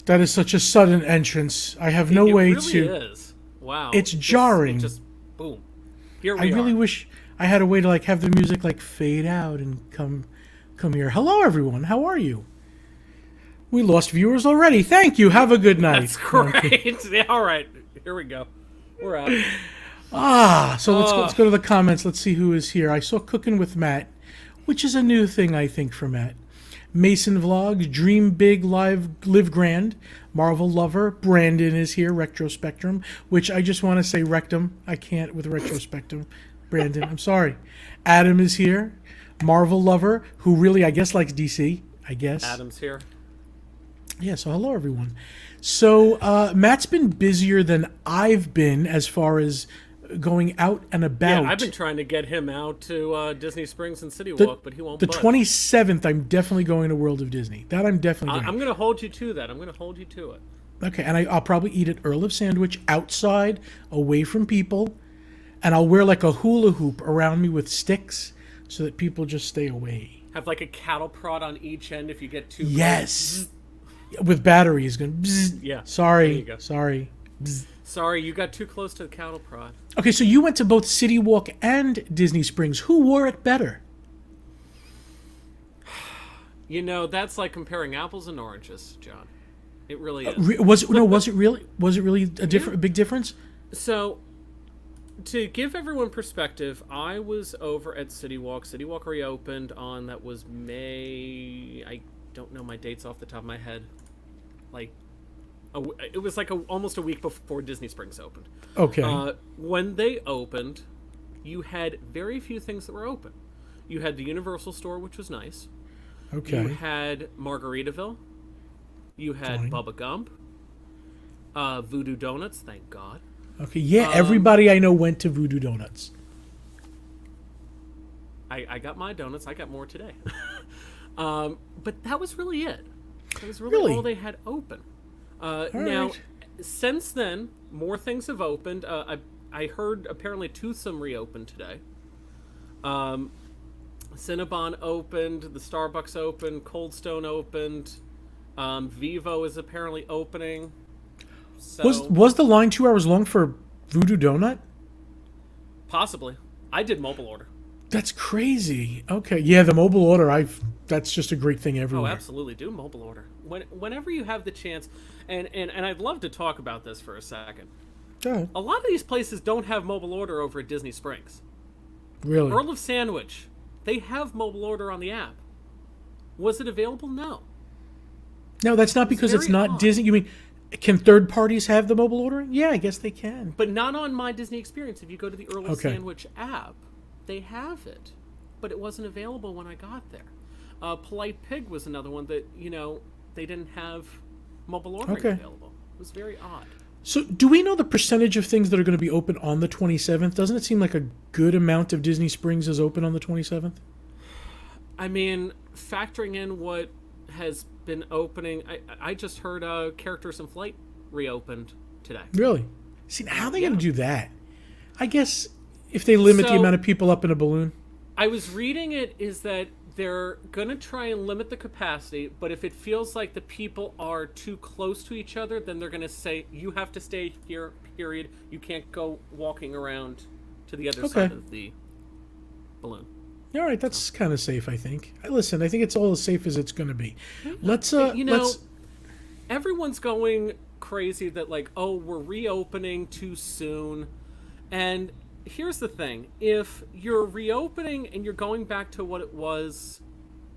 That is such a sudden entrance. I have no way really to. It really is. Wow. It's jarring. It just boom. Here we I are. really wish I had a way to like have the music like fade out and come here. Hello, everyone. How are you? We lost viewers already. Thank you. Have a good night. That's great. Yeah, all right. Here we go. We're out. So let's go to the comments. Let's see who is here. I saw Cooking with Matt, which is a new thing I think for Matt. Mason Vlogs, Dream Big, Live Grand, Marvel Lover, Brandon is here, Retrospectrum, which I just want to say Rectum. I can't with Retrospectum. Brandon, I'm sorry. Adam is here, Marvel Lover, who really, I guess, likes DC, I guess. Adam's here. Yeah, so hello, everyone. So Matt's been busier than I've been as far as going out and about. Yeah, I've been trying to get him out to Disney Springs and CityWalk, but he won't. The budge. 27th, I'm definitely going to World of Disney. That I'm definitely going. I'm going to hold you to that. I'm going to hold you to it. Okay, and I'll probably eat at Earl of Sandwich outside, away from people, and I'll wear like a hula hoop around me with sticks so that people just stay away. Have like a cattle prod on each end if you get too close. Yes. With batteries going. Bzz. Yeah. Sorry. There you go. Sorry. Bzz. Sorry, you got too close to the cattle prod. Okay, so you went to both CityWalk and Disney Springs. Who wore it better? You know, that's like comparing apples and oranges, John. It really is. Was it really a big difference? So, to give everyone perspective, I was over at CityWalk. CityWalk reopened on, that was May, I don't know my dates off the top of my head. Like, it was like almost a week before Disney Springs opened. Okay. When they opened, you had very few things that were open. You had the Universal store, which was nice. Okay. You had Margaritaville. You had Fine. Bubba Gump. Voodoo Donuts, thank God. Okay, yeah, everybody I know went to Voodoo Donuts. I got my donuts. I got more today. But that was really it. That was really, Really? all they had open. Now, right. since then, more things have opened. I heard apparently Toothsome reopened today. Cinnabon opened. The Starbucks opened. Cold Stone opened. Vivo is apparently opening. So, Was the line 2 hours long for Voodoo Donut? possibly. I did mobile order. That's crazy. Okay, yeah, the mobile order. That's just a great thing everywhere. Oh, absolutely. Do mobile order. Whenever you have the chance, and I'd love to talk about this for a second. Go ahead. A lot of these places don't have mobile order over at Disney Springs. Really? Earl of Sandwich, they have mobile order on the app. Was it available? No. No, that's not because it's very not odd. Disney. You mean, can third parties have the mobile ordering? Yeah, I guess they can. But not on My Disney Experience. If you go to the Earl of Okay. Sandwich app, they have it. But it wasn't available when I got there. Polite Pig was another one that, they didn't have mobile ordering Okay. available. It was very odd. So, do we know the percentage of things that are going to be open on the 27th? Doesn't it seem like a good amount of Disney Springs is open on the 27th? I mean, factoring in what has been opening, I just heard Characters in Flight reopened today. Really? See, how are they going to do that? I guess if they limit the So- amount of people up in a balloon. I was reading it is that they're going to try and limit the capacity, but if it feels like the people are too close to each other, then they're going to say, you have to stay here, period. You can't go walking around to the other side of the balloon. All right, that's kind of safe, I think. Listen, I think it's all as safe as it's going to be. Let's Everyone's going crazy that like, oh, we're reopening too soon. And here's the thing. If you're reopening and you're going back to what it was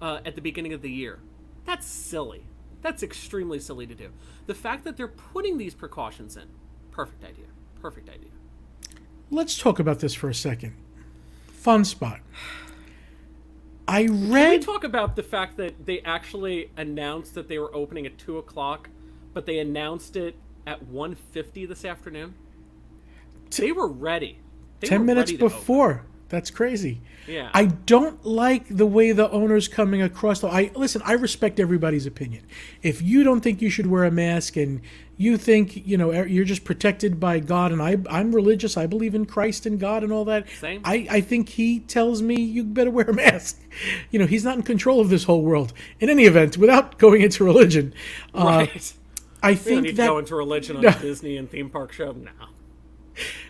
at the beginning of the year, that's silly. That's extremely silly to do. The fact that they're putting these precautions in, perfect idea. Perfect idea. let's talk about this for a second. Fun spot. I Can we read. talk about the fact that they actually announced that they were opening at 2 o'clock, but they announced it at 1:50 this afternoon? They were ready. They 10 were minutes ready to open. before. That's crazy. Yeah. I don't like the way the owner's coming across. Though I respect everybody's opinion. If you don't think you should wear a mask and you think you're just protected by God, and I'm religious, I believe in Christ and God and all that. Same. I think he tells me you better wear a mask. He's not in control of this whole world. In any event, without going into religion, Right. I We don't think need that to go into religion on a Disney and theme park show. No.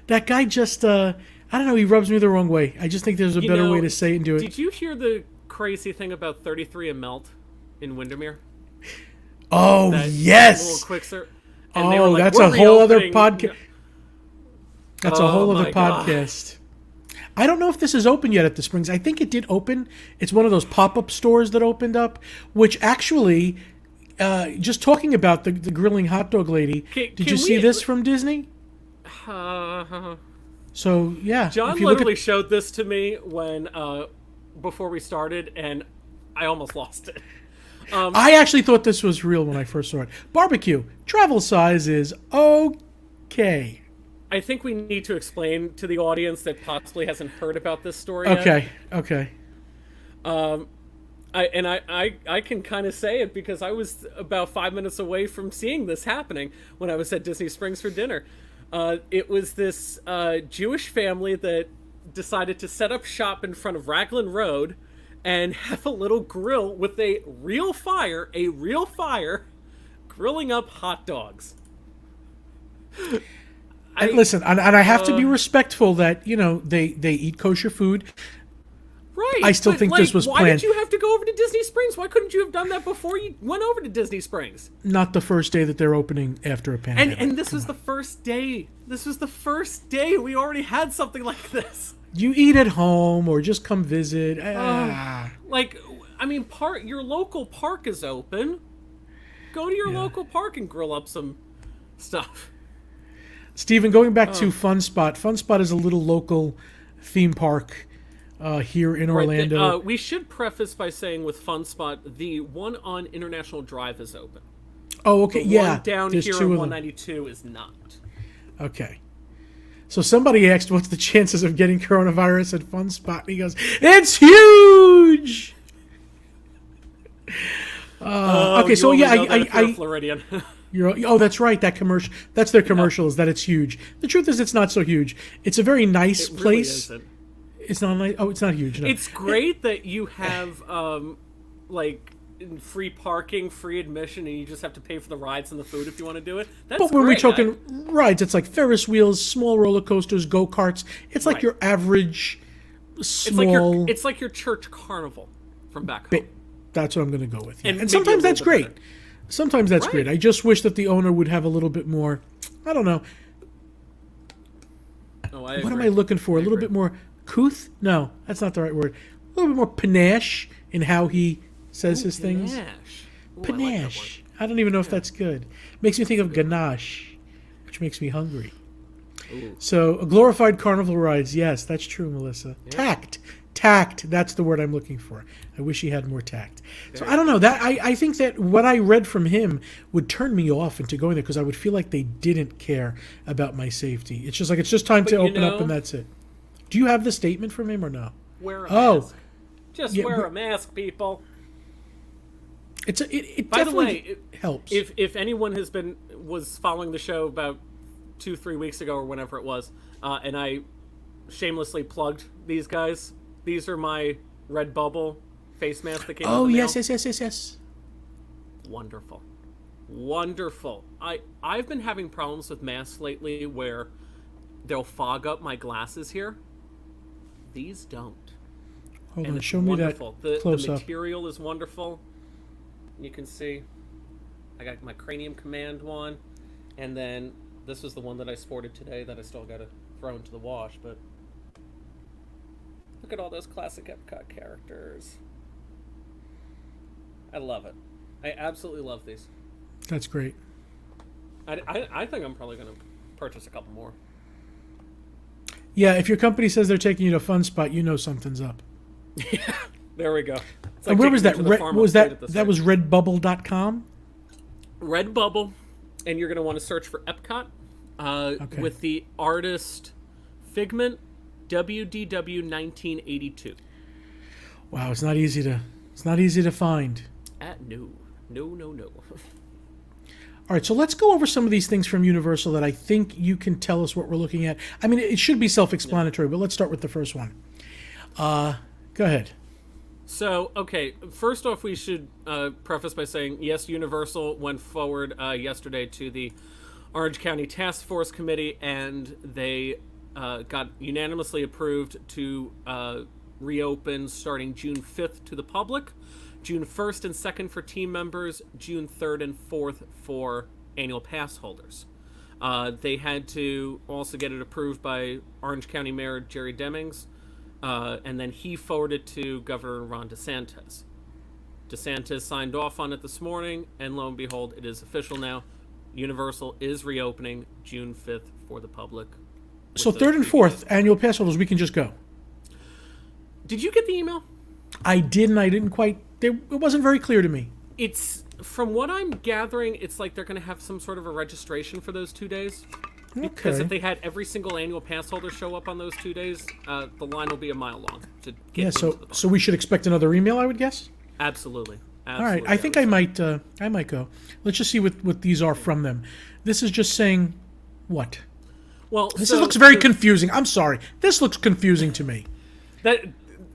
that guy just I don't know, he rubs me the wrong way. I just think there's a better way to say it and do it. Did you hear the crazy thing about 33 and Melt in Windermere? Oh, That yes. little quick ser- and they were like, That's "We're a whole other reopening." podcast. That's a whole Oh, other my God. podcast. I don't know if this is open yet at the Springs. I think it did open. It's one of those pop-up stores that opened up, which actually, just talking about the grilling hot dog lady, did you can see we- this from Disney? So, yeah. John if you look literally showed this to me when before we started, and I almost lost it. I actually thought this was real when I first saw it. Barbecue. Travel size is okay. I think we need to explain to the audience that possibly hasn't heard about this story yet. Okay. I can kind of say it because I was about 5 minutes away from seeing this happening when I was at Disney Springs for dinner. It was this Jewish family that decided to set up shop in front of Raglan Road and have a little grill with a real fire, grilling up hot dogs. Listen, and I have to be respectful that, they eat kosher food. Right. I still think this was why planned. did you have to go over to Disney Springs? Why couldn't you have done that before you went over to Disney Springs? Not the first day that they're opening after a pandemic. And this was the first day. This was the first day. We already had something like this. You eat at home or just come visit. Your local park is open. Go to your local park and grill up some stuff. Stephen, going back to Fun Spot. Fun Spot is a little local theme park here in Orlando. We should preface by saying with Fun Spot, the one on International Drive is open. Oh, okay, The one down There's here two on of them. 192 is not. Okay. So somebody asked, what's the chances of getting coronavirus at Fun Spot? And he goes, it's huge! Okay, so I Floridian. that's right. That commercial. That's their commercial. Is that it's huge. The truth is, it's not so huge. It's a very nice It really place. isn't. It's not nice. Oh, it's not huge. No. It's great that you have free parking, free admission, and you just have to pay for the rides and the food if you want to do it. That's but when we're great. talking rides, it's like Ferris wheels, small roller coasters, go karts. It's like Right. your average small. It's like your church carnival from back home. That's what I'm going to go with. Yeah. And And maybe a sometimes little that's bit great. better. Sometimes that's Right. great. I just wish that the owner would have a little bit more. I don't know. Oh, What am I looking for? A little bit more couth? No, that's not the right word. A little bit more panache in how he says his things. Panache. Ooh, I like that Panache. I don't even know if that's good. Makes me think of ganache, which makes me hungry. Ooh. So, glorified carnival rides. Yes, that's true, Melissa. Yeah. Tact. That's the word I'm looking for. I wish he had more tact. So I don't know. That I think that what I read from him would turn me off into going there because I would feel like they didn't care about my safety. It's just time to you open up know- and that's it. Do you have the statement from him or no? Wear a Oh. mask. Just Yeah, wear a mask, people. It By the definitely way, helps. If anyone was following the show about 2-3 weeks ago or whenever it was, and I shamelessly plugged these guys. These are my Redbubble face masks that came out. Oh, in the yes, mail. yes. Wonderful. I've been having problems with masks lately where they'll fog up my glasses here. These don't. Hold And on, it's show me that wonderful. close The up. material is wonderful. You can see I got my Cranium Command one, and then this was the one that I sported today that I still got to throw into the wash, but look at all those classic Epcot characters. I love it. I absolutely love these. That's great. I think I'm probably going to purchase a couple more. Yeah, if your company says they're taking you to Fun Spot, you know something's up. There we go. It's And like where taking was me that? to the farm Was upstate that at the that site. was redbubble.com? Redbubble, and you're going to want to search for Epcot Okay. with the artist Figment WDW 1982. Wow, it's not easy to find. No. All right, so let's go over some of these things from Universal that I think you can tell us what we're looking at. I mean, it should be self-explanatory, but let's start with the first one. Go ahead. So, okay, first off, we should preface by saying, yes, Universal went forward yesterday to the Orange County Task Force Committee, and they got unanimously approved to reopen starting June 5th to the public, June 1st and 2nd for team members, June 3rd and 4th for annual pass holders. They had to also get it approved by Orange County Mayor Jerry Demings, and then he forwarded to Governor Ron DeSantis. DeSantis signed off on it this morning, and lo and behold, it is official now. Universal is reopening June 5th for the public. So 3rd and 4th annual pass holders, we can just go. Did you get the email? I didn't. I didn't quite. It wasn't very clear to me. It's, from what I'm gathering, it's like they're going to have some sort of a registration for those 2 days. Because if they had every single annual pass holder show up on those 2 days, the line will be a mile long to get into the park. So we should expect another email, I would guess. Absolutely. All right, I think I might go. Let's just see what these are from them. This is just saying what? Well, this looks very confusing. I'm sorry. This looks confusing to me.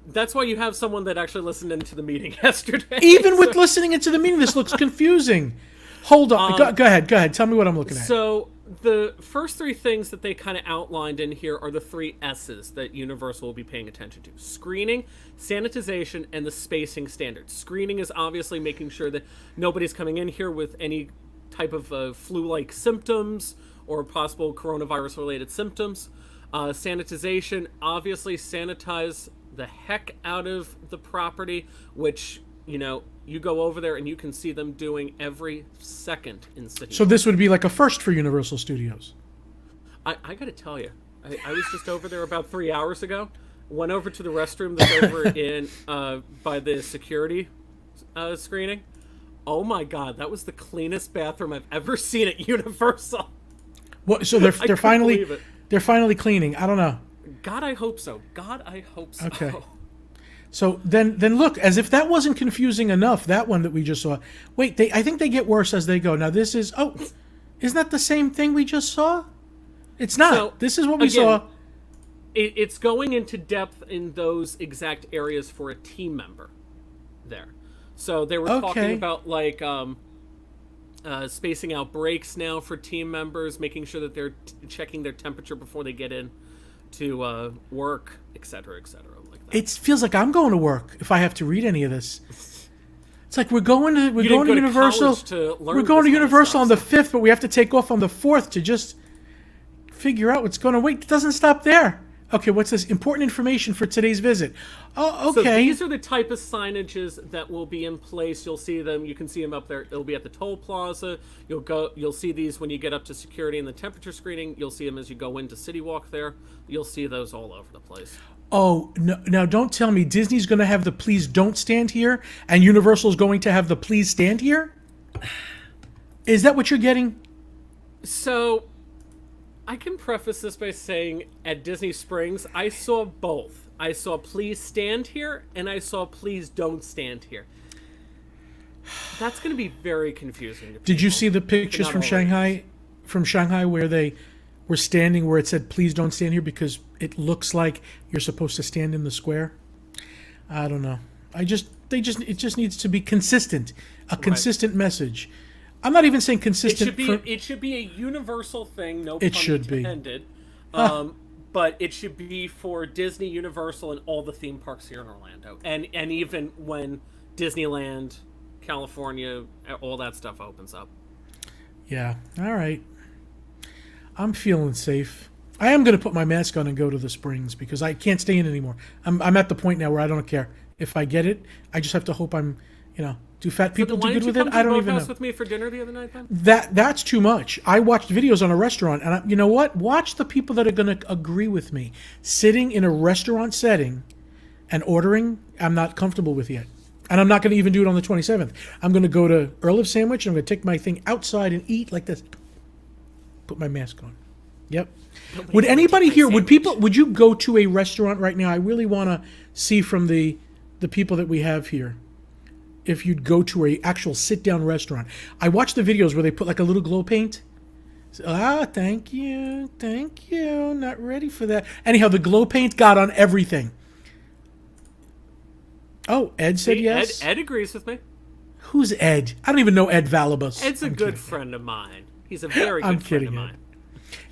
That's why you have someone that actually listened into the meeting yesterday. Even with listening into the meeting, this looks confusing. Hold on. Go ahead. Tell me what I'm looking at. So the first three things that they kind of outlined in here are the three S's that Universal will be paying attention to: screening, sanitization, and the spacing standards. Screening is obviously making sure that nobody's coming in here with any type of flu-like symptoms or possible coronavirus-related symptoms. Sanitization, obviously sanitize the heck out of the property, which, you go over there and you can see them doing every second in CityWalk. So this would be like a first for Universal Studios. I gotta tell you, I was just over there about 3 hours ago. Went over to the restroom that's over in by the security screening. Oh my god, that was the cleanest bathroom I've ever seen at Universal. What? So they're finally cleaning. I don't know. God, I hope so. Okay. So then look, as if that wasn't confusing enough, that one that we just saw. Wait, I think they get worse as they go. Now this is, isn't that the same thing we just saw? It's not. So, this is what we saw. It's going into depth in those exact areas for a team member there. So they were talking about like spacing out breaks now for team members, making sure that they're checking their temperature before they get in to work, etc., etc. It feels like I'm going to work if I have to read any of this. It's like we're going to Universal. We're going to Universal on the 5th, but we have to take off on the 4th to just figure out what's going on. Wait, it doesn't stop there. Okay, what's this? Important information for today's visit. Oh, okay. So these are the type of signages that will be in place. You'll see them. You can see them up there. It'll be at the toll plaza. You'll see these when you get up to security and the temperature screening. You'll see them as you go into CityWalk there. You'll see those all over the place. Oh, no, now don't tell me Disney's going to have the please don't stand here and Universal's going to have the please stand here? Is that what you're getting? So, I can preface this by saying at Disney Springs, I saw both. I saw please stand here and I saw please don't stand here. That's going to be very confusing to people. Did you see the pictures from Shanghai? From Shanghai where they were standing where it said please don't stand here because it looks like you're supposed to stand in the square? I don't know. It just needs to be consistent. A consistent message. I'm not even saying consistent. It should be a universal thing, no it pun should intended. But it should be for Disney, Universal, and all the theme parks here in Orlando. And even when Disneyland, California, all that stuff opens up. Yeah. All right. I'm feeling safe. I am going to put my mask on and go to the Springs because I can't stay in anymore. I'm at the point now where I don't care. If I get it, I just have to hope I'm, do fat people do good with it? I don't even know. With me for dinner the other night then? That's too much. I watched videos on a restaurant, and you know what? Watch the people that are going to agree with me. Sitting in a restaurant setting and ordering, I'm not comfortable with yet. And I'm not going to even do it on the 27th. I'm going to go to Earl of Sandwich, and I'm going to take my thing outside and eat like this. Put my mask on. Yep. Would anybody here, would you go to a restaurant right now? I really want to see from the people that we have here if you'd go to a actual sit-down restaurant. I watched the videos where they put like a little glow paint. Thank you. Not ready for that. Anyhow, the glow paint got on everything. Oh, Ed said See, yes. Ed agrees with me. Who's Ed? I don't even know Ed Valibus. Ed's a good friend of mine. He's a very good friend of mine.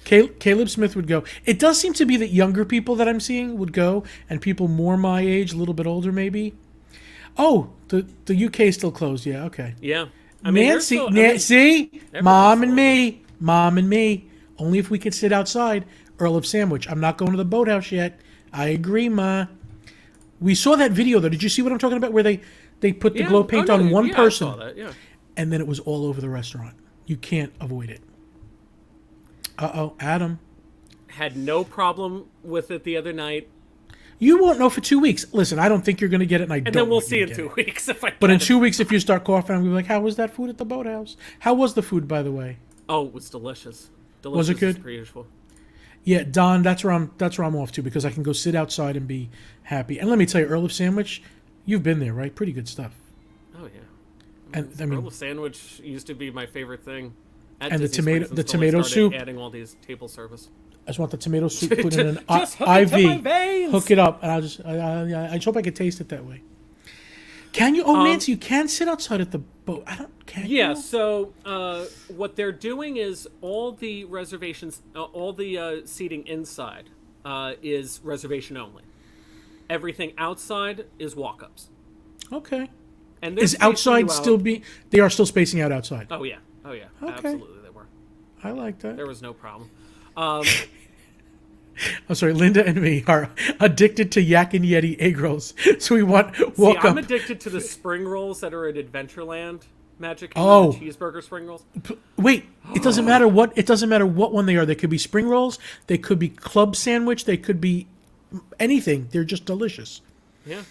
Caleb Smith would go. It does seem to be that younger people that I'm seeing would go, and people more my age, a little bit older maybe. Oh, the UK is still closed. Yeah, okay. Yeah. I mean, Nancy, still, see? Mom and me. Only if we could sit outside. Earl of Sandwich. I'm not going to the boathouse yet. I agree, Ma. We saw that video, though. Did you see what I'm talking about? Where they put the glow paint on one person. I saw that, yeah. And then it was all over the restaurant. You can't avoid it. Uh-oh, Adam. Had no problem with it the other night. You won't know for 2 weeks. Listen, I don't think you're going to get it, and I don't. And then we'll want see you in to 2 get weeks if I But in get 2 weeks, if you start coughing, I'm going to be like, how was that food at the boathouse? How was the food, by the way? Oh, it was delicious. Was it good? As per usual. Yeah, Don, that's where I'm off to, because I can go sit outside and be happy. And let me tell you, Earl of Sandwich, you've been there, right? Pretty good stuff. Oh yeah. And I mean, Earl of Sandwich used to be my favorite thing. And the tomato soup. Adding all these table service. I just want the tomato soup put in an just hook IV. it to my veins. Hook it up, and I just hope I could taste it that way. Can you? Oh, Nancy, you can sit outside at the boat. Can you? Yeah. So what they're doing is all the reservations, all the seating inside is reservation only. Everything outside is walk-ups. Okay. And is outside still be? They are still spacing out outside. Oh yeah. Oh yeah. Okay. Absolutely, they were. I like that. There was no problem. I'm sorry, Linda and me are addicted to Yak and Yeti egg rolls. So we walk up. I'm addicted to the spring rolls that are at Adventureland Magic. Oh, the cheeseburger spring rolls. Wait, it doesn't matter what one they are. They could be spring rolls. They could be club sandwich. They could be anything. They're just delicious. Yeah.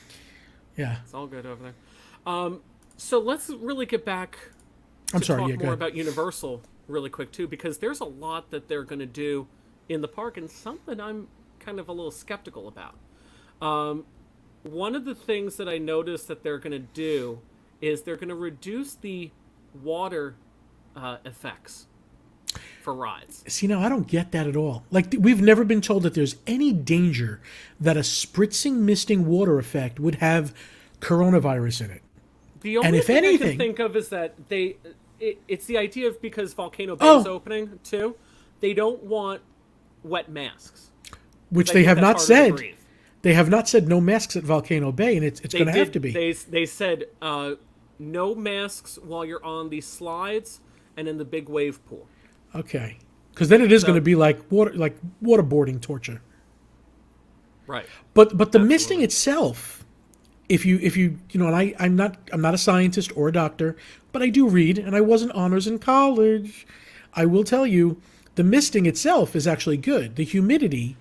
Yeah. It's all good over there. So let's really get back to talk more about Universal really quick too, because there's a lot that they're going to do in the park, and something I'm kind of a little skeptical about. One of the things that I noticed that they're going to do is they're going to reduce the water effects for rides. See, now I don't get that at all. Like, we've never been told that there's any danger that a spritzing, misting water effect would have coronavirus in it. The only thing I can think of is that it's the idea of, because Volcano Bay is opening too, they don't want wet masks. Which they have not said. They have not said no masks at Volcano Bay, and it's going to have to be. They said no masks while you're on the slides and in the big wave pool. Okay. Because then it is going to be like waterboarding torture. Right. But the misting itself, if you know, and I'm not a scientist or a doctor, but I do read, and I was in honors in college. I will tell you, the misting itself is actually good. The humidity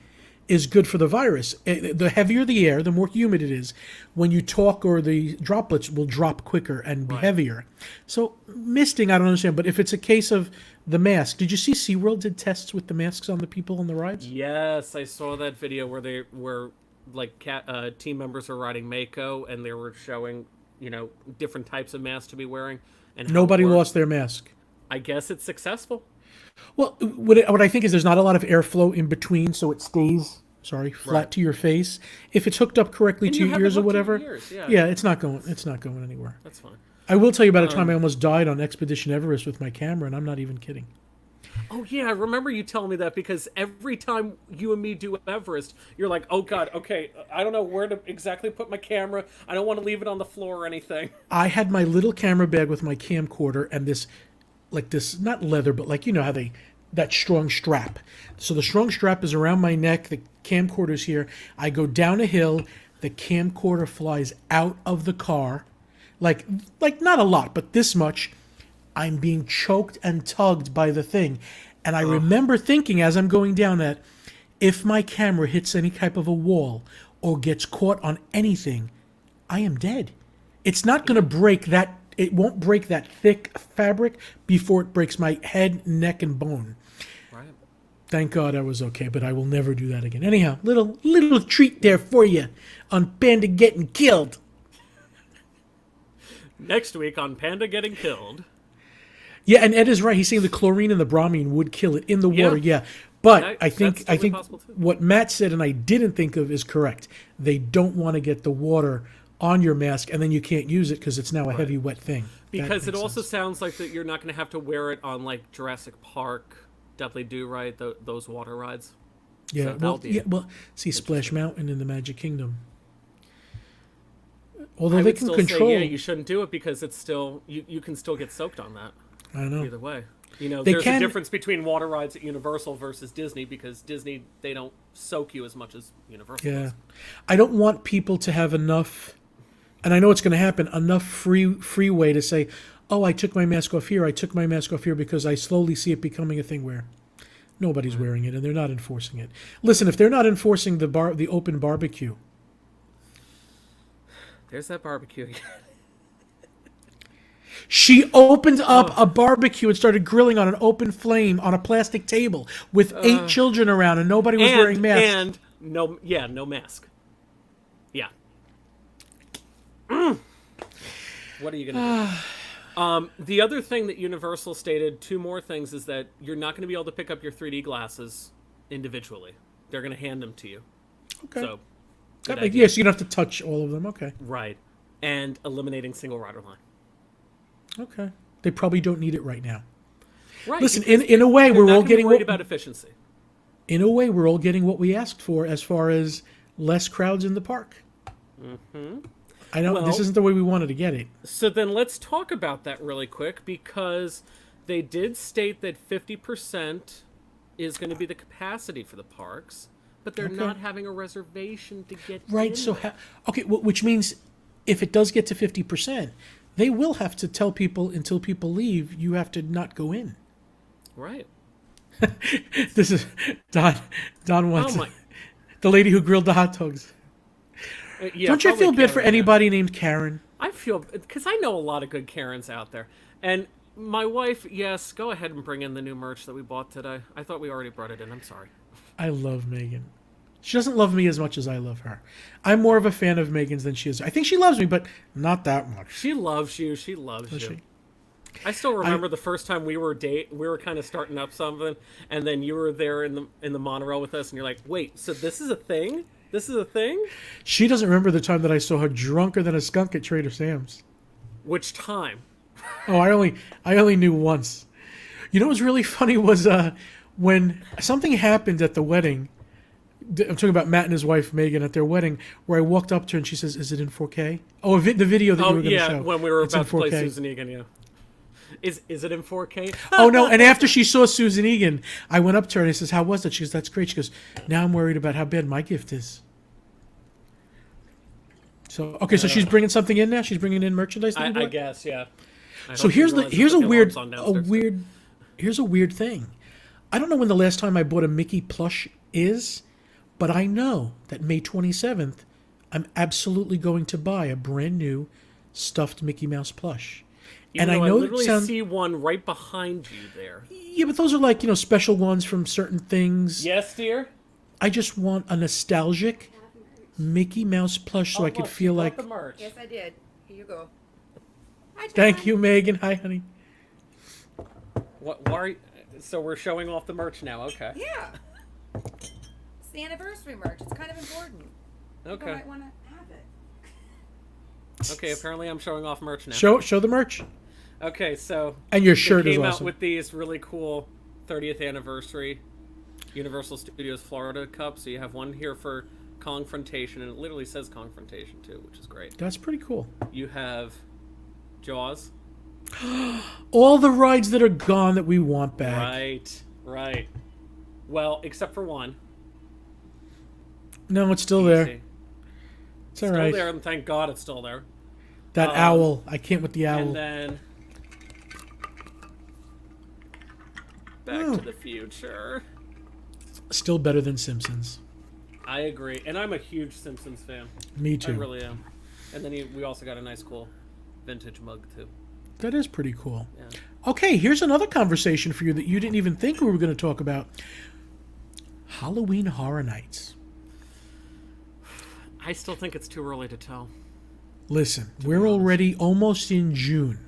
is good for the virus. The heavier the air, the more humid it is. When you talk, or the droplets will drop quicker and be heavier. So misting, I don't understand. But if it's a case of the mask, did you see SeaWorld did tests with the masks on the people on the rides? Yes, I saw that video where they were like team members are riding Mako, and they were showing, you know, different types of masks to be wearing. And nobody lost their mask. I guess it's successful. Well, what I think is there's not a lot of airflow in between, so it stays flat to your face. If it's hooked up correctly to your ears or whatever, it's not going anywhere. That's fine. I will tell you about a time I almost died on Expedition Everest with my camera, and I'm not even kidding. Oh yeah, I remember you telling me that, because every time you and me do Everest, you're like, "Oh God, okay, I don't know where to exactly put my camera. I don't want to leave it on the floor or anything." I had my little camera bag with my camcorder and this not leather, but like, you know how that strong strap. So the strong strap is around my neck. The camcorder's here. I go down a hill. The camcorder flies out of the car, like not a lot, but this much. I'm being choked and tugged by the thing. And I remember thinking as I'm going down that if my camera hits any type of a wall or gets caught on anything, I am dead. It's not going to break that. It won't break that thick fabric before it breaks my head, neck, and bone. Right. Thank God I was okay, but I will never do that again. Anyhow, little treat there for you on Panda getting killed. Next week on Panda getting killed. Yeah, and Ed is right. He's saying the chlorine and the bromine would kill it in the water. Yeah, but I think what Matt said, and I didn't think of, is correct. They don't want to get the water on your mask, and then you can't use it because it's now a heavy, wet thing. Because it also sounds like that you're not going to have to wear it on like Jurassic Park, Deathly Do Right, those water rides. Yeah, well, see Splash Mountain in the Magic Kingdom. Although I they would can still control. say, you shouldn't do it because it's still you can still get soaked on that. I know. Either way, there's can- a difference between water rides at Universal versus Disney because Disney they don't soak you as much as Universal. Yeah, does. I don't want people to have enough, and I know it's going to happen. Enough free way to say, "Oh, I took my mask off here. I took my mask off here," because I slowly see it becoming a thing where nobody's wearing it and they're not enforcing it. Listen, if they're not enforcing the open barbecue. There's that barbecue again. She opened up a barbecue and started grilling on an open flame on a plastic table with 8 children around, and nobody was wearing masks. And no mask. Yeah. What are you gonna do? The other thing that Universal stated, 2 more things, is that you're not going to be able to pick up your 3D glasses individually. They're going to hand them to you. Okay. So, Yes, you don't have to touch all of them. Okay. right. And eliminating single rider line. Okay. They probably don't need it right now. Right. Listen, in a way, we're all getting worried about efficiency. In a way, we're all getting what we asked for as far as less crowds in the park. Mm-hmm. I know this isn't the way we wanted to get it. So then let's talk about that really quick because they did state that 50% is going to be the capacity for the parks, but they're not having a reservation to get Right. in So, there. which means if it does get to 50%, they will have to tell people until people leave, you have to not go in. Right. This is Don wants Oh my. the lady who grilled the hot dogs. Yeah, Don't you probably feel bad for Karen, anybody named Karen? I feel because I know a lot of good Karens out there, and my wife. Yes, go ahead and bring in the new merch that we bought today. I thought we already brought it in. I'm sorry. I love Megan. She doesn't love me as much as I love her. I'm more of a fan of Megan's than she is. I think she loves me, but not that much. She loves you. She loves you. She? I still remember the first time we were kind of starting up something, and then you were there in the monorail with us, and you're like, "Wait, so this is a thing? This is a thing?" She doesn't remember the time that I saw her drunker than a skunk at Trader Sam's. Which time? Oh, I only knew once. You know what was really funny was when something happened at the wedding. I'm talking about Matt and his wife Megan at their wedding, where I walked up to her and she says, "Is it in 4K?" Oh, the video that you were going to show. When we were It's about in to play 4K. Susan Egan. Yeah. Is it in 4K? Oh no! And after she saw Susan Egan, I went up to her and I says, "How was that?" She goes, "That's great." She goes, "Now I'm worried about how bad my gift is." So okay, so she's bringing something in now. She's bringing in merchandise. That you I bought? guess, yeah. So here's a weird thing. I don't know when the last time I bought a Mickey plush is, but I know that May 27th, I'm absolutely going to buy a brand new stuffed Mickey Mouse plush. I know literally see one right behind you there. Yeah, but those are like, special ones from certain things. Yes, dear. I just want a nostalgic Mickey Mouse plush so I could feel like. The merch. Yes, I did. Here you go. Hi, John. Thank you, Megan. Hi, honey. What? Why? So we're showing off the merch now. Okay. Yeah. It's the anniversary merch. It's kind of important. People Okay. might want to have it. Okay. Apparently, I'm showing off merch now. Show the merch. Okay. So. And your they shirt is came out awesome. with these really cool 30th anniversary Universal Studios Florida cups. So you have one here for Confrontation, and it literally says Confrontation too, which is great. That's pretty cool. You have Jaws. All the rides that are gone that we want back. Right. Well, except for one. No, it's still there. Easy. It's all Still right. there, and thank God it's still there. That owl. I can't with the owl. And then Back to the Future. Still better than Simpsons. I agree, and I'm a huge Simpsons fan. Me too. I really am. And then we also got a nice, cool vintage mug too. That is pretty cool. Yeah. Okay, here's another conversation for you that you didn't even think we were going to talk about. Halloween Horror Nights. I still think it's too early to tell. Listen, we're already almost in June.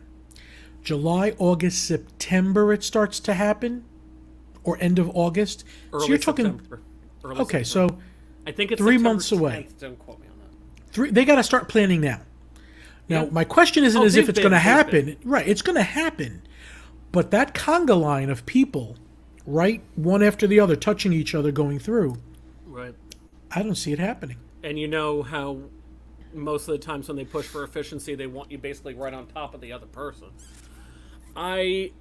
July, August, September it starts to happen, or end of August. Early so you're talking. September. Early Okay, September. so I think it's 3 September months away. 10th. Don't quote me on that. They got to start planning now. Now, Yeah. my question isn't as if it's going to they've happen. been. Right, it's going to happen. But that conga line of people, right, one after the other, touching each other, going through, Right. I don't see it happening. And you know how most of the times when they push for efficiency, they want you basically right on top of the other person. I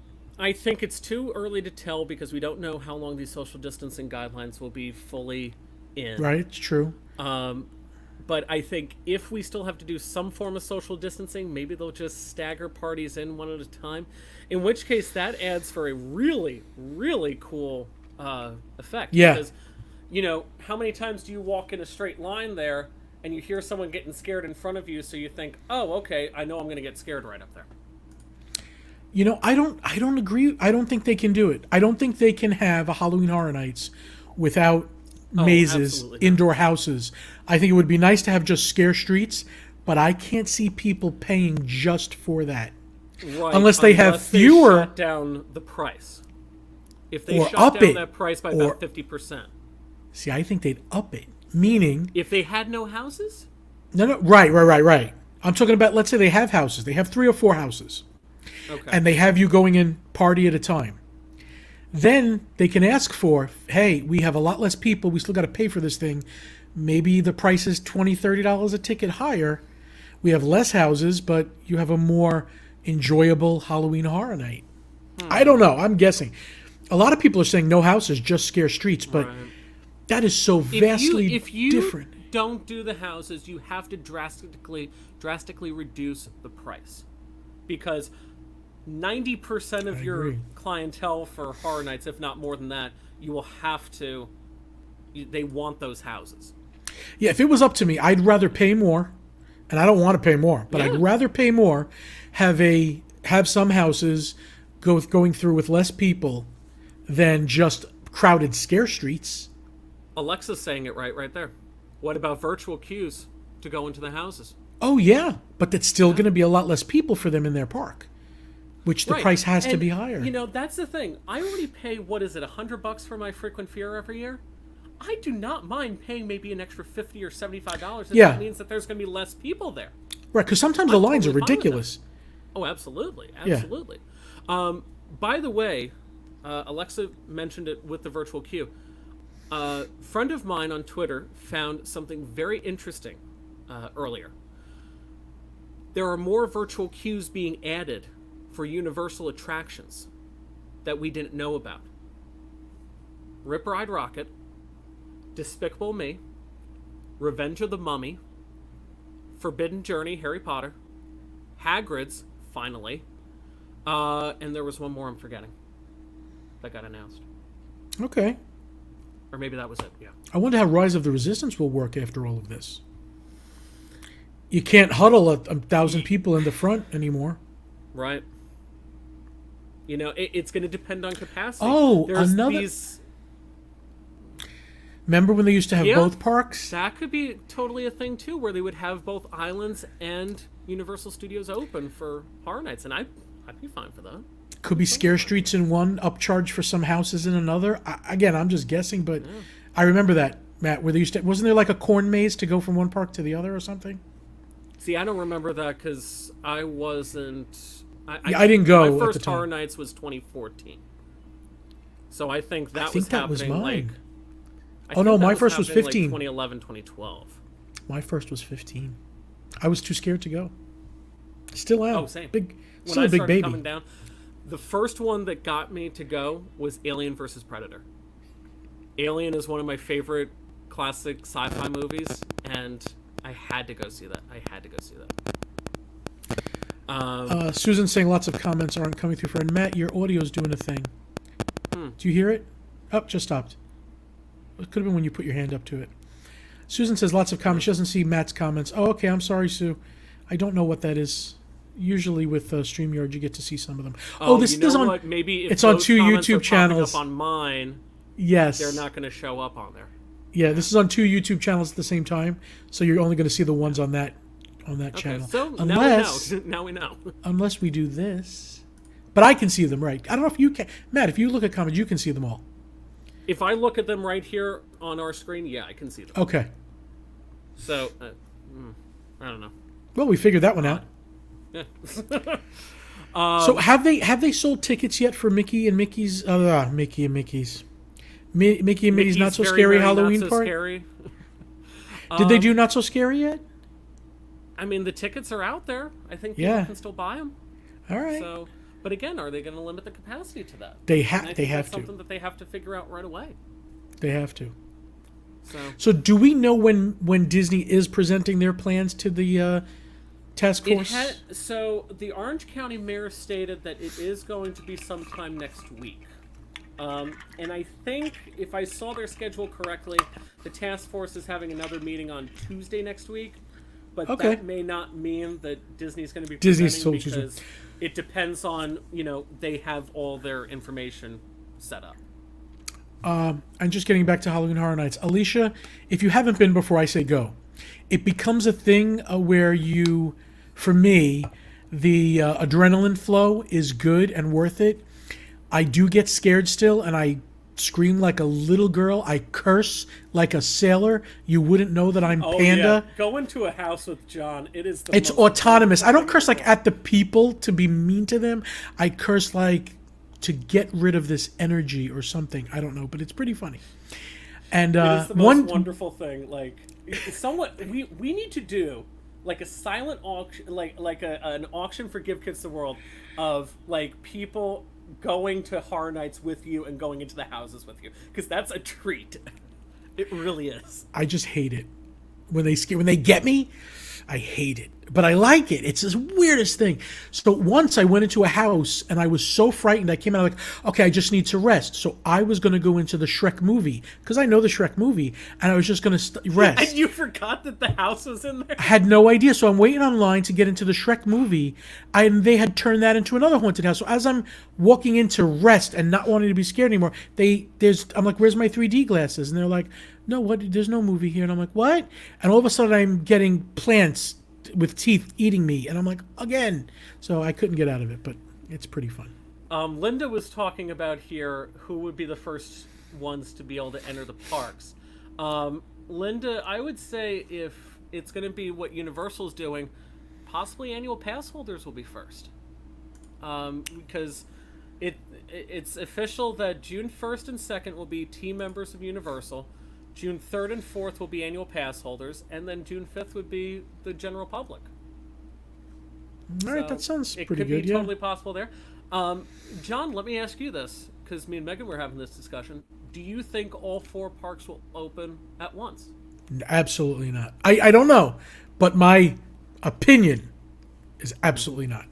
think it's too early to tell because we don't know how long these social distancing guidelines will be fully in. Right, it's true. But I think if we still have to do some form of social distancing, maybe they'll just stagger parties in one at a time. In which case, that adds for a really, really cool effect. Yeah. Because, you know, how many times do you walk in a straight line there and you hear someone getting scared in front of you, so you think, oh, okay, I know I'm going to get scared right up there. You know, I don't agree. I don't think they can do it. I don't think they can have a Halloween Horror Nights without mazes, absolutely not. indoor houses. I think it would be nice to have just scare streets, but I can't see people paying just for that. Right, Unless they have fewer- shut down the price. If they Or shut up down it, that price by or- about 50%. See, I think they'd up it. Meaning, If they had no houses? no, right. I'm talking about, let's say they have houses. They have 3 or 4 houses. Okay. And they have you going in party at a time. Then they can ask for, hey, we have a lot less people. We still got to pay for this thing. Maybe the price is $20, $30 a ticket higher. We have less houses, but you have a more enjoyable Halloween Horror Night. I don't know. I'm guessing. A lot of people are saying no houses, just scare streets, but Right. that is so vastly if you different. don't do the houses, you have to drastically reduce the price. Because 90% of your agree. clientele for Horror Nights, if not more than that, you will have to... They want those houses. Yeah, if it was up to me, I'd rather pay more, and I don't want to pay more, but Yeah. I'd rather pay more, have some houses going through with less people than just crowded scare streets. Alexa's saying it right there. What about virtual queues to go into the houses? Oh yeah, but that's still going to be a lot less people for them in their park, which the Right. price has to And, be higher. You know, that's the thing. I already pay, what is it, $100 for my frequent fear every year? I do not mind paying maybe an extra $50 or $75 if Yeah. that means that there's going to be less people there. Right, because sometimes the I'm lines totally are fine with ridiculous. Oh, absolutely. Yeah. Absolutely. By the way, Alexa mentioned it with the virtual queue. A friend of mine on Twitter found something very interesting earlier. There are more virtual queues being added for Universal attractions that we didn't know about. Rip Ride Rocket, Despicable Me, Revenge of the Mummy, Forbidden Journey, Harry Potter, Hagrid's, finally, and there was one more I'm forgetting that got announced. Okay. Or maybe that was it, yeah. I wonder how Rise of the Resistance will work after all of this. You can't huddle 1,000 people in the front anymore. Right. You know, it's going to depend on capacity. Oh, There's another- these... Remember when they used to have Yeah. both parks? That could be totally a thing, too, where they would have both Islands and Universal Studios open for Horror Nights, and I'd be fine for that. Could be scare streets in one, upcharge for some houses in another. Again, I'm just guessing, but I remember that, Matt, where they used to... Wasn't there like a corn maze to go from one park to the other or something? See, I don't remember that because I wasn't... I didn't go My at the first time. Horror Nights was 2014. So I think that think was that was happening mine. like... I Oh, think no, that my first was happening, 15. Like 2011, 2012. My first was 15. I was too scared to go. Still am. Oh, same. Big, When still I a big started baby. coming down, the first one that got me to go was Alien vs. Predator. Alien is one of my favorite classic sci-fi movies, and I had to go see that. Susan's saying lots of comments aren't coming through for her. Matt, your audio's doing a thing. Do you hear it? Oh, just stopped. It could have been when you put your hand up to it. Susan says lots of comments. She doesn't see Matt's comments. Oh, okay. I'm sorry, Sue. I don't know what that is. Usually with StreamYard, you get to see some of them. Oh, this you know is on. what? Maybe if it's on those 2 comments YouTube are popping channels. Up on mine, Yes. they're not going to show up on there. Yeah, this is on 2 YouTube channels at the same time, so you're only going to see the ones on that Okay, channel. so unless now we know. Now we know. unless we do this, but I can see them, right? I don't know if you can, Matt. If you look at comments, you can see them all. If I look at them right here on our screen, yeah, I can see them. Okay. So, I don't know. Well, we figured that one out. Yeah. So have they sold tickets yet for Mickey and Mickey's Mickey and Mickey's Not So Very, Scary very Halloween Not So part? Scary. Did they do Not So Scary yet? I mean, the tickets are out there. I think people Yeah. can still buy them. All right. So, but again, are they going to limit the capacity to that? They And I have think that's to. something that they have to figure out right away. They have to. So, So do we know when Disney is presenting their plans to the task force? so the Orange County mayor stated that it is going to be sometime next week. And I think, if I saw their schedule correctly, the task force is having another meeting on Tuesday next week. But Okay. that may not mean that Disney's going to be Disney's presenting still choosing. because it depends on, they have all their information set up. I'm just getting back to Halloween Horror Nights. Alicia, if you haven't been before, I say go. It becomes a thing where for me, the adrenaline flow is good and worth it. I do get scared still, and I scream like a little girl. I curse like a sailor. You wouldn't know that I'm Panda. Yeah. Go into a house with John. It's It's autonomous. I don't curse like at the people to be mean to them. I curse like to get rid of this energy or something. I don't know, but it's pretty funny. And It is the most wonderful thing. Like, we need to do like a silent auction, like an auction for Give Kids the World of like people going to Horror Nights with you and going into the houses with you, because that's a treat. It really is. I just hate it when they get me. I hate it, but I like it. It's the weirdest thing. So once I went into a house and I was so frightened, I came out like, okay, I just need to rest. So I was going to go into the Shrek movie because I know the Shrek movie, and I was just going to rest. And you forgot that the house was in there? I had no idea. So I'm waiting online to get into the Shrek movie, and they had turned that into another haunted house. So as I'm walking in to rest and not wanting to be scared anymore, I'm like, where's my 3D glasses? And they're like, no, what? There's no movie here. And I'm like, what? And all of a sudden I'm getting plants with teeth eating me, and I'm like, again. So I couldn't get out of it, but it's pretty fun. Linda was talking about here who would be the first ones to be able to enter the parks. Linda, I would say if it's going to be what Universal's doing, possibly annual pass holders will be first. Because it's official that June 1st and 2nd will be team members of Universal. June 3rd and 4th will be annual pass holders, and then June 5th would be the general public. All right, that sounds pretty good. It could be totally possible there. John, let me ask you this, because me and Megan were having this discussion. Do you think all 4 parks will open at once? Absolutely not. I don't know, but my opinion is absolutely not.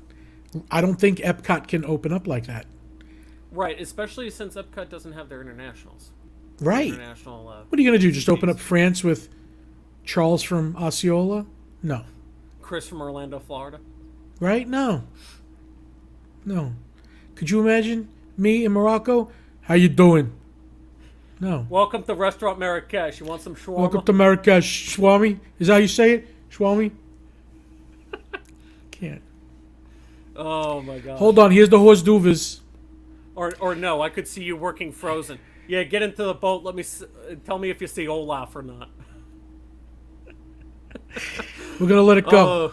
I don't think Epcot can open up like that. Right, especially since Epcot doesn't have their internationals. Right. International. What are you going to do? Just open up France with Charles from Osceola? No. Chris from Orlando, Florida. Right? No. Could you imagine me in Morocco? How you doing? No. Welcome to Restaurant Marrakesh. You want some shawarma? Welcome to Marrakesh. Shwami? Is that how you say it? Shwami? Can't. Oh my god. Hold on. Here's the horse duvas. Or no, I could see you working Frozen. Yeah, get into the boat. Tell me if you see Olaf or not. We're going to let it go.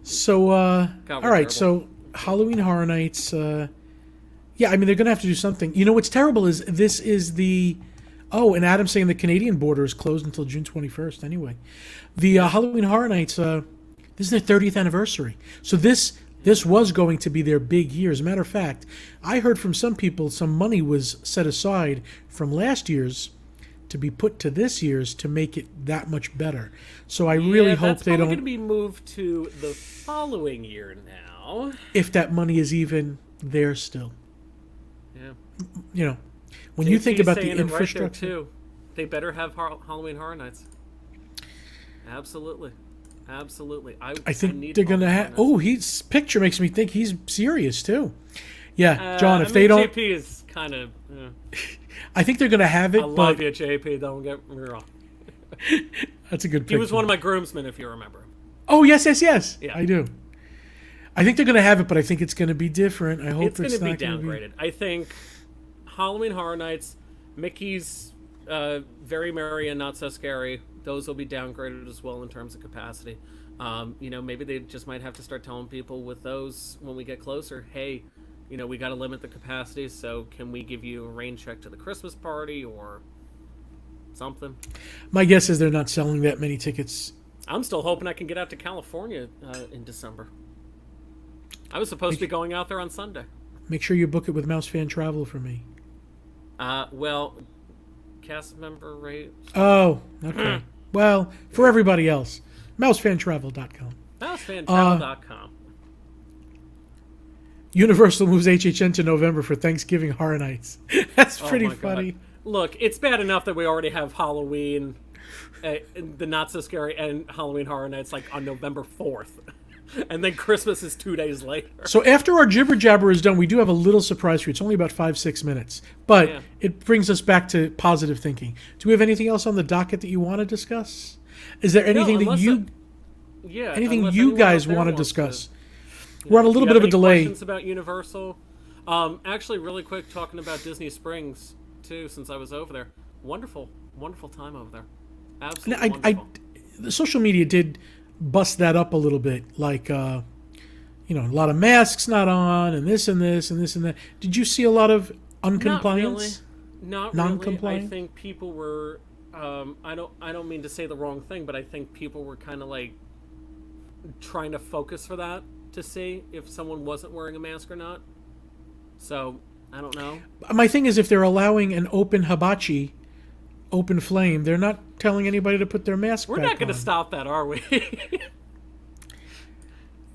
So, all right. terrible. So, Halloween Horror Nights. Yeah, I mean, they're going to have to do something. You know what's terrible is this is the... Oh, and Adam's saying the Canadian border is closed until June 21st anyway. The Halloween Horror Nights, this is their 30th anniversary. So this was going to be their big year. As a matter of fact, I heard from some people some money was set aside from last year's to be put to this year's to make it that much better. So I really hope they don't... That's going to be moved to the following year now. If that money is even there still. Yeah. You know, when you think about the saying it infrastructure... right there too. They better have Halloween Horror Nights. Absolutely. I think they're going to have... Oh, his picture makes me think he's serious, too. Yeah, John, if they don't... JP is kind of... I think they're going to have it, I love you, JP. Don't get me wrong. That's a good picture. He was one of my groomsmen, if you remember. Oh, yes. Yeah. I do. I think they're going to have it, but I think it's going to be different. I hope it's going not to be downgraded. I think Halloween Horror Nights, Mickey's Very Merry and Not So Scary, those will be downgraded as well in terms of capacity. Maybe they just might have to start telling people with those when we get closer, hey, we got to limit the capacity, so can we give you a rain check to the Christmas party or something? My guess is they're not selling that many tickets. I'm still hoping I can get out to California in December. I was supposed to be going out there on Sunday. Make sure you book it with Mouse Fan Travel for me. Well, cast member rate. Oh, okay. Well, for everybody else, mousefantravel.com. Mousefantravel.com. Universal moves HHN to November for Thanksgiving Horror Nights. That's pretty funny. God. Look, it's bad enough that we already have Halloween, the Not So Scary, and Halloween Horror Nights like on November 4th. And then Christmas is 2 days later. So after our jibber jabber is done, we do have a little surprise for you. It's only about 5-6 minutes. But it brings us back to positive thinking. Do we have anything else on the docket that you want to discuss? Is there anything anything you guys want to discuss? We're on a little bit of a delay. Questions about Universal? Actually, really quick, talking about Disney Springs, too, since I was over there. Wonderful, wonderful time over there. Absolutely wonderful. The social media did bust that up a little bit, like a lot of masks not on, and this and this and this and that. Did you see a lot of uncompliance? Not really. I think people were. I don't mean to say the wrong thing, but I think people were kind of like trying to focus for that to see if someone wasn't wearing a mask or not. So I don't know. My thing is, if they're allowing an open hibachi, open flame, they're not telling anybody to put their mask back on. We're not going to stop that, are we?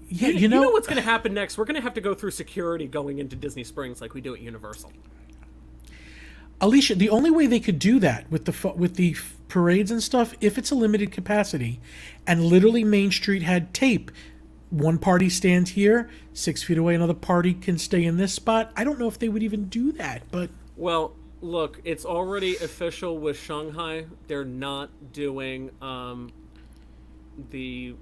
Yeah, you know what's going to happen next? We're going to have to go through security going into Disney Springs like we do at Universal. Alicia, the only way they could do that with the parades and stuff, if it's a limited capacity, and literally Main Street had tape. One party stands here, 6 feet away, another party can stay in this spot. I don't know if they would even do that, but... Well, look, it's already official with Shanghai. They're not doing the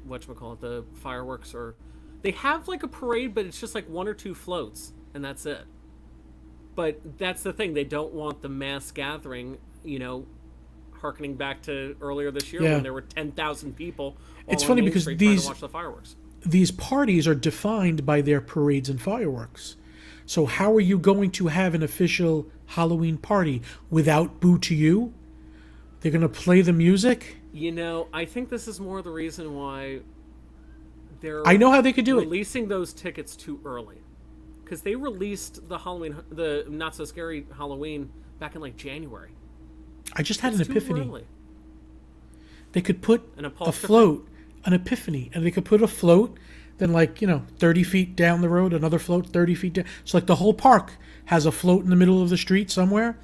fireworks, or they have like a parade, but it's just like 1 or 2 floats, and that's it. But that's the thing; they don't want the mass gathering. Harkening back to earlier this year when there were 10,000 people. It's funny because trying to watch the fireworks. These parties are defined by their parades and fireworks. So how are you going to have an official Halloween party without Boo to You? They're going to play the music? I think this is more the reason why I know how they could do releasing those tickets too early. Because they released the Not So Scary Halloween back in like January. I just had an epiphany. Too early. They could put a float, an epiphany, and they could put a float, then 30 feet down the road, another float 30 feet down. So the whole park has a float in the middle of the street somewhere.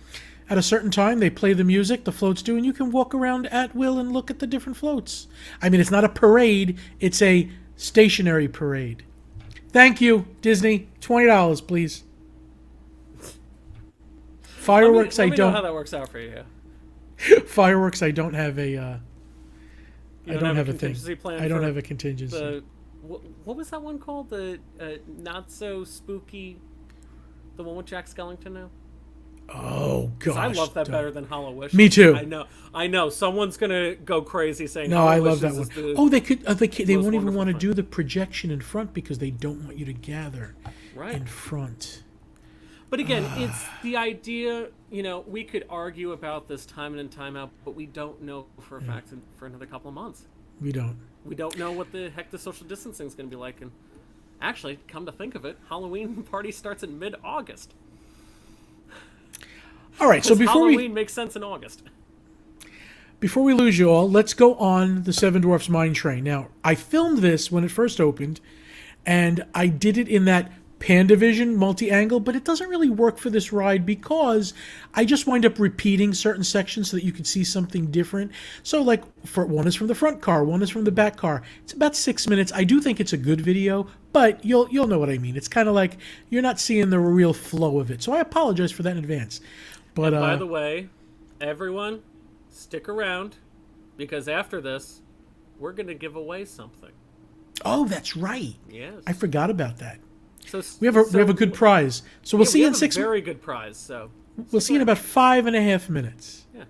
At a certain time, they play the music, the floats do, and you can walk around at will and look at the different floats. I mean, it's not a parade, it's a stationary parade. Thank you, Disney. $20, please. Fireworks, let me know how that works out for you. Fireworks, I don't have a... I don't have a thing. I don't have a contingency. What was that one called? The Not So Spooky... The one with Jack Skellington now? Oh, gosh. I love that better than Hollow Wishes. Me too. I know. Someone's going to go crazy saying no, Hollow I love Wishes that one. They won't even want to do the projection in front because they don't want you to gather in front. But again, it's the idea, we could argue about this time in and time out, but we don't know for a fact for another couple of months. We don't. We don't know what the heck the social distancing is going to be like. And actually, come to think of it, Halloween party starts in mid-August. All right, so Halloween makes sense in August. Before we lose you all, let's go on the Seven Dwarfs Mine Train. Now, I filmed this when it first opened, and I did it in that Panda Vision multi-angle, but it doesn't really work for this ride because I just wind up repeating certain sections so that you can see something different. So one is from the front car, one is from the back car. It's about 6 minutes. I do think it's a good video, but you'll know what I mean. It's kind of like you're not seeing the real flow of it. So I apologize for that in advance. But by the way, everyone, stick around because after this, we're going to give away something. Oh, that's right. Yes. I forgot about that. So we have a good prize. So we'll see you in 6 minutes. Very good prize. So we'll see you in about 5.5 minutes. Yeah.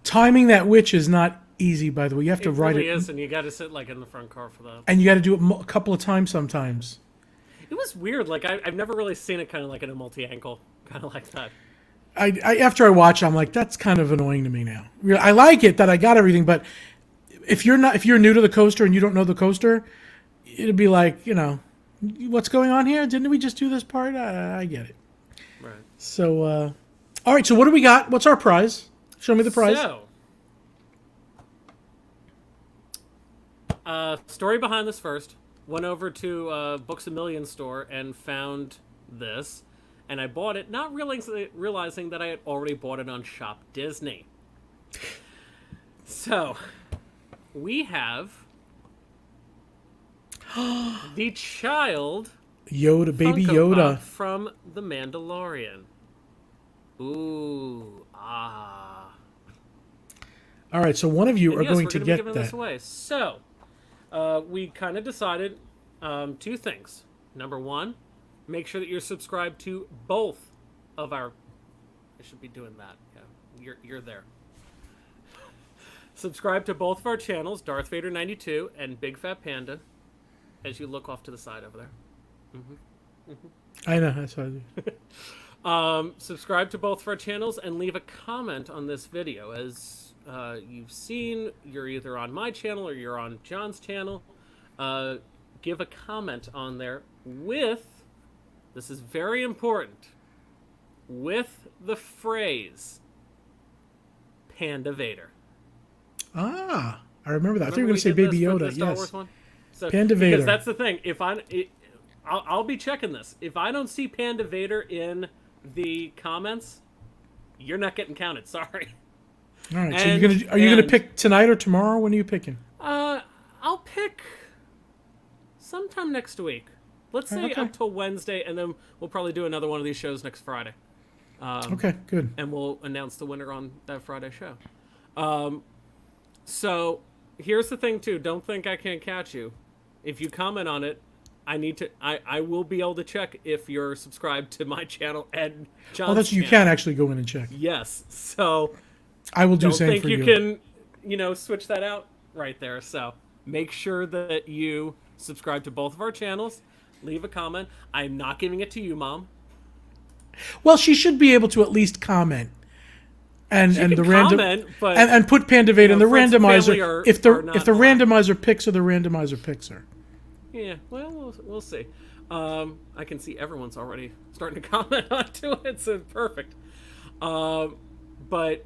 Timing that witch is not easy, by the way. You have to It write really it, is, and you got to sit like in the front car for that. and you got to do it a couple of times sometimes. It was weird. Like I've never really seen it kind of like in a multi-ankle, kind of like that. I after I watch, I'm like, that's kind of annoying to me now. I like it that I got everything, but if you're new to the coaster and you don't know the coaster, it'd be like, what's going on here? Didn't we just do this part? I get it. Right. So, all right. So what do we got? What's our prize? Show me the prize. So, story behind this first. Went over to Books A Million store and found this, and I bought it, not realizing that I had already bought it on Shop Disney. So, we have the child Yoda, baby Funko Yoda. Pop from The Mandalorian. Ooh, ah. All right, so one of you And are yes, going we're to gonna get be giving this that. away. So, we kind of decided two things. Number one, make sure that you're subscribed to both of our. I should be doing that. Yeah, you're there. Subscribe to both of our channels, Darth Vader 92 and Big Fat Panda, as you look off to the side over there. I know, that's what I do. Subscribe to both of our channels and leave a comment on this video. As you've seen, you're either on my channel or you're on John's channel. Give a comment on there with, this is very important, with the phrase Panda Vader. Ah, I remember that. I thought you were Remember going to say we did Baby this with Yoda. the Star Yes. Wars one? So, Panda Vader. Because that's the thing. I'll be checking this. If I don't see Panda Vader in the comments, you're not getting counted. Sorry. All right. So are you gonna pick tonight or tomorrow? When are you picking? I'll pick sometime next week. Let's say Okay. up till Wednesday, and then we'll probably do another one of these shows next Friday. Okay. Good. And we'll announce the winner on that Friday show. So here's the thing too. Don't think I can't catch you. If you comment on it, I will be able to check if you're subscribed to my channel and John's Oh, that's you channel. can actually go in and check. Yes. So I will do don't same think for you you. can, switch that out right there. So make sure that you subscribe to both of our channels. Leave a comment. I'm not giving it to you, Mom. Well, she should be able to at least comment. And can the random comment, but, and put Panda Vader in the friends and family randomizer. are- If are the not randomizer picks her, the randomizer picks her. Yeah, well, we'll see. I can see everyone's already starting to comment onto it, so perfect. But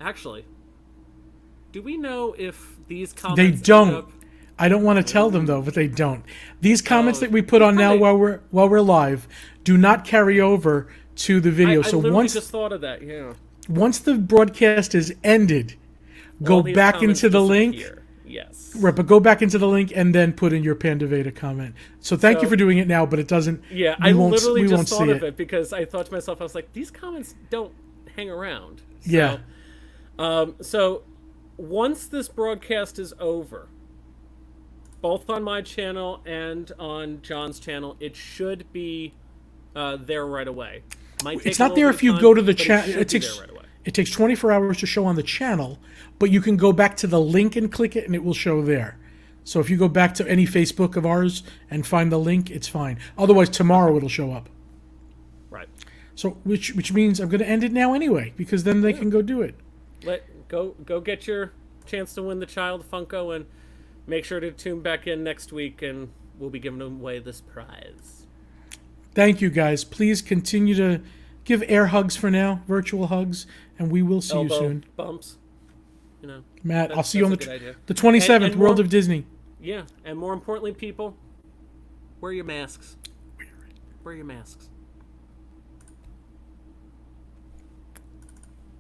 actually, do we know if these comments They end don't. up- I don't want to tell them though, but they don't. These comments that we put you on now probably- while we're live do not carry over to the video. I So literally just thought of that. Yeah. once the broadcast is ended, go All these back comments into the link. disappear. Yes. Right, but go back into the link and then put in your Panda Vader comment. So thank you So- for doing it now, but it doesn't. Yeah, we I won't, literally we just won't thought see of it because I thought to myself, I was like, these comments don't hang around. So, Yeah. So once this broadcast is over, both on my channel and on John's channel, it should be there right away. Might take It's a not little there bit if of you time, go to the but it channel. should It be takes there right away. it takes 24 hours to show on the channel, but you can go back to the link and click it, and it will show there. So if you go back to any Facebook of ours and find the link, it's fine. Otherwise, tomorrow it'll show up. Right. So which means I'm going to end it now anyway, because then they can go do it. Go get your chance to win the Child Funko, and make sure to tune back in next week, and we'll be giving away this prize. Thank you, guys. Please continue to give air hugs for now, virtual hugs, and we will see Elbow you soon. bumps. Matt, I'll see you on that's a good idea. the 27th, And World more- of Disney. Yeah, and more importantly, people, wear your masks. Wear your masks.